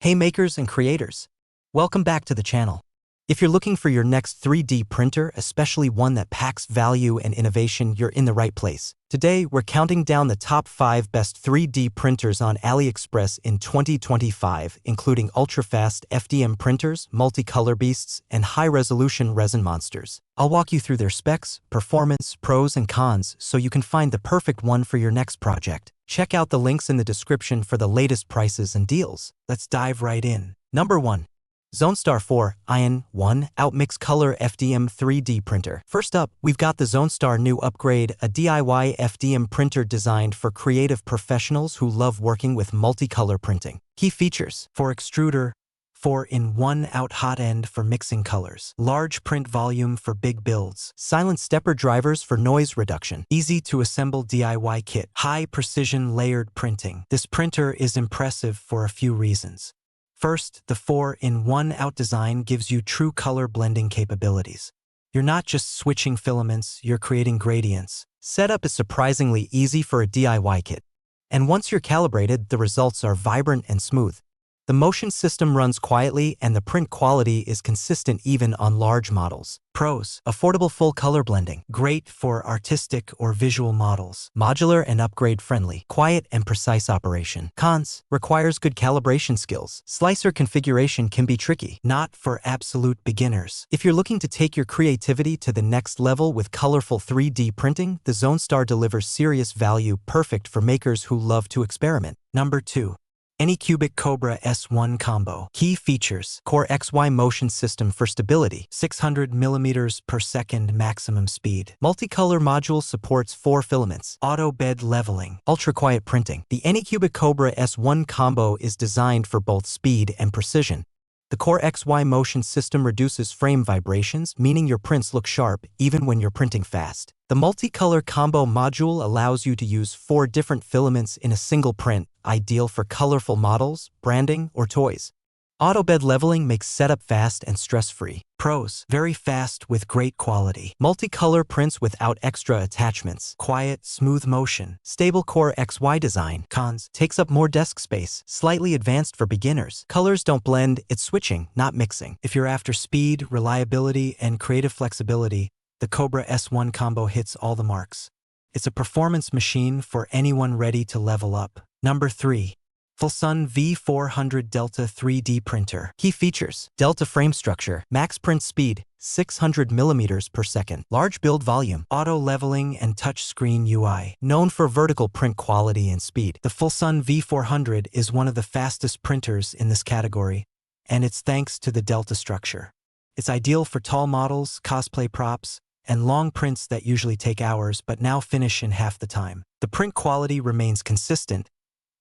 Hey makers and creators! Welcome back to the channel. If you're looking for your next 3D printer, especially one that packs value and innovation, you're in the right place. Today, we're counting down the top 5 best 3D printers on AliExpress in 2025, including ultra-fast FDM printers, multicolor beasts, and high-resolution resin monsters. I'll walk you through their specs, performance, pros, and cons so you can find the perfect one for your next project. Check out the links in the description for the latest prices and deals. Let's dive right in. Number 1. Zonestar 4 Ion 1 Outmix Color FDM 3D Printer. First up, we've got the Zonestar new upgrade, a DIY FDM printer designed for creative professionals who love working with multicolor printing. Key features: for Extruder, 4-in-1 out hot end for mixing colors, large print volume for big builds, silent stepper drivers for noise reduction, easy to assemble DIY kit, high precision layered printing. This printer is impressive for a few reasons. First, the 4-in-1 out design gives you true color blending capabilities. You're not just switching filaments, you're creating gradients. Setup is surprisingly easy for a DIY kit. And once you're calibrated, the results are vibrant and smooth. The motion system runs quietly and the print quality is consistent even on large models. Pros: affordable full color blending, great for artistic or visual models. Modular and upgrade friendly, quiet and precise operation. Cons: requires good calibration skills. Slicer configuration can be tricky, not for absolute beginners. If you're looking to take your creativity to the next level with colorful 3D printing, the Zonestar delivers serious value, perfect for makers who love to experiment. Number 2. Anycubic Kobra S1 Combo. Key features: CoreXY motion system for stability, 600 mm/s maximum speed. Multicolor module supports 4 filaments. Auto bed leveling. Ultra quiet printing. The Anycubic Kobra S1 Combo is designed for both speed and precision. The CoreXY motion system reduces frame vibrations, meaning your prints look sharp even when you're printing fast. The multicolor combo module allows you to use 4 different filaments in a single print, ideal for colorful models, branding, or toys. Auto bed leveling makes setup fast and stress-free. Pros: very fast with great quality. Multicolor prints without extra attachments. Quiet, smooth motion. Stable CoreXY design. Cons: takes up more desk space. Slightly advanced for beginners. Colors don't blend, it's switching, not mixing. If you're after speed, reliability, and creative flexibility, the Kobra S1 Combo hits all the marks. It's a performance machine for anyone ready to level up. Number 3. FLSUN V400 Delta 3D Printer. Key features: Delta frame structure, max print speed, 600 mm/s, large build volume, auto leveling and touch screen UI. Known for vertical print quality and speed, the FLSUN V400 is one of the fastest printers in this category, and it's thanks to the Delta structure. It's ideal for tall models, cosplay props, and long prints that usually take hours but now finish in half the time. The print quality remains consistent,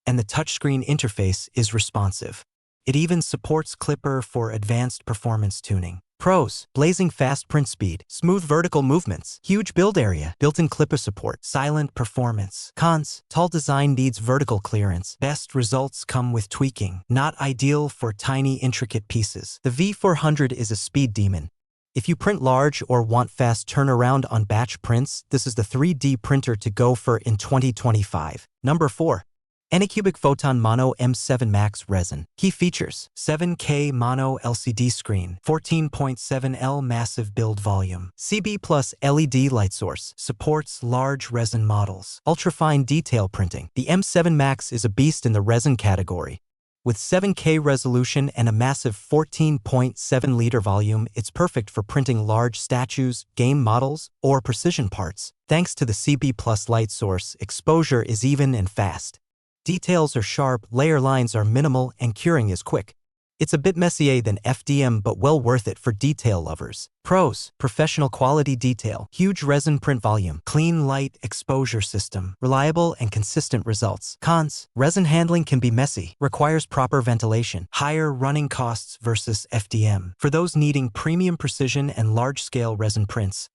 and the touchscreen interface is responsive. It even supports Clipper for advanced performance tuning. Pros: blazing fast print speed, smooth vertical movements, huge build area, built-in Clipper support, silent performance. Cons: tall design needs vertical clearance. Best results come with tweaking. Not ideal for tiny, intricate pieces. The V400 is a speed demon. If you print large or want fast turnaround on batch prints, this is the 3D printer to go for in 2025. Number 4. Anycubic Photon Mono M7 Max Resin. Key features: 7K mono LCD screen, 14.7L massive build volume, CB plus LED light source, supports large resin models, ultrafine detail printing. The M7 Max is a beast in the resin category. With 7K resolution and a massive 14.7-liter volume, it's perfect for printing large statues, game models, or precision parts. Thanks to the CB plus light source, exposure is even and fast. Details are sharp, layer lines are minimal, and curing is quick. It's a bit messier than FDM but well worth it for detail lovers. Pros: professional quality detail, huge resin print volume, clean light exposure system, reliable and consistent results. Cons: resin handling can be messy, requires proper ventilation, higher running costs versus FDM. For those needing premium precision and large-scale resin prints,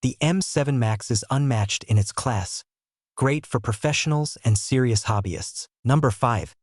the M7 Max is unmatched in its class. Great for professionals and serious hobbyists. Number 5.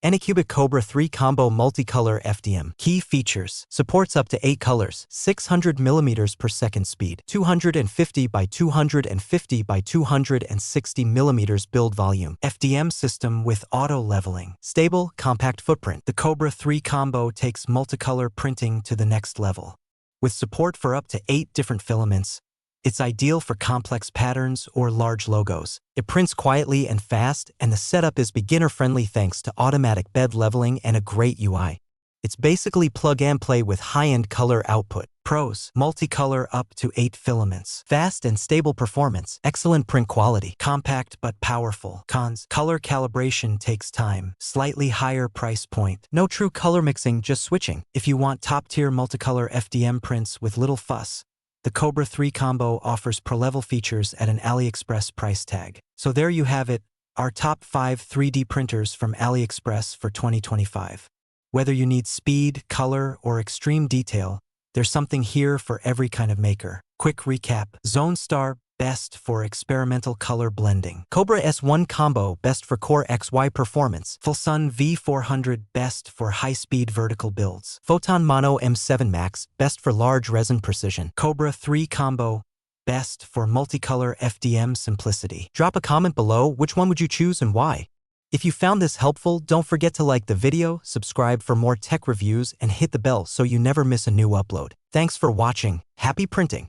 Anycubic Kobra 3 Combo Multicolor FDM. Key features: supports up to 8 colors, 600 mm per second speed, 250 by 250 by 260 mm build volume, FDM system with auto leveling, stable, compact footprint. The Kobra 3 Combo takes multicolor printing to the next level. With support for up to 8 different filaments, it's ideal for complex patterns or large logos. It prints quietly and fast, and the setup is beginner-friendly thanks to automatic bed leveling and a great UI. It's basically plug-and-play with high-end color output. Pros: multicolor up to 8 filaments. Fast and stable performance. Excellent print quality. Compact but powerful. Cons: color calibration takes time. Slightly higher price point. No true color mixing, just switching. If you want top-tier multicolor FDM prints with little fuss, the Kobra 3 Combo offers pro-level features at an AliExpress price tag. So there you have it, our top 5 3D printers from AliExpress for 2025. Whether you need speed, color, or extreme detail, there's something here for every kind of maker. Quick recap: Zonestar, best for experimental color blending. Kobra S1 Combo, best for CoreXY performance. FLSUN V400, best for high-speed vertical builds. Photon Mono M7 Max, best for large resin precision. Kobra 3 Combo, best for multicolor FDM simplicity. Drop a comment below, which one would you choose and why? If you found this helpful, don't forget to like the video, subscribe for more tech reviews, and hit the bell so you never miss a new upload. Thanks for watching. Happy printing!